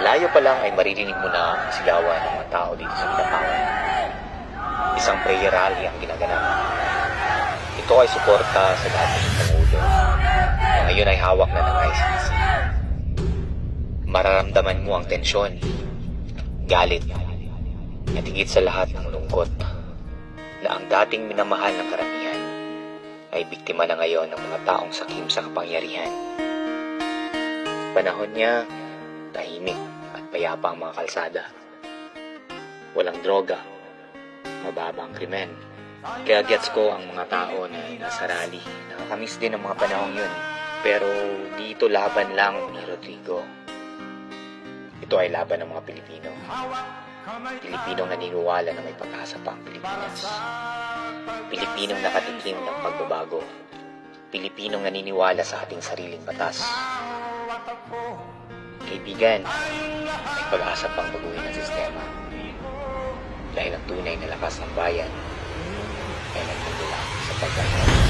Malayo pa lang ay maririnig mo na ang sigawan ng mga tao dito sa Pinapawan. Isang prayer rally ang ginaganap. Ito ay suporta sa dating Pangulo na ngayon ay hawak na ng ICC. Mararamdaman mo ang tensyon, galit, at higit sa lahat ng lungkot na ang dating minamahal ng karamihan ay biktima na ngayon ng mga taong sakim sa kapangyarihan. Panahon niya, tahimik at payapa ang mga kalsada. Walang droga, mababang krimen. Kaya gets ko ang mga tao na nasa rally. Nakakamiss din ang mga panahong yun. Pero dito laban lang ni Rodrigo. Ito ay laban ng mga Pilipino. Pilipinong naniniwala na may pag-asa pa ang Pilipinas. Pilipinong nakatikim ng pagbabago. Pilipinong naniniwala sa ating sariling batas. Kaibigan, may pag-asa pang baguhin ang sistema. Dahil ang tunay na lakas ng bayan ay nagmumula sa pagkakaroon.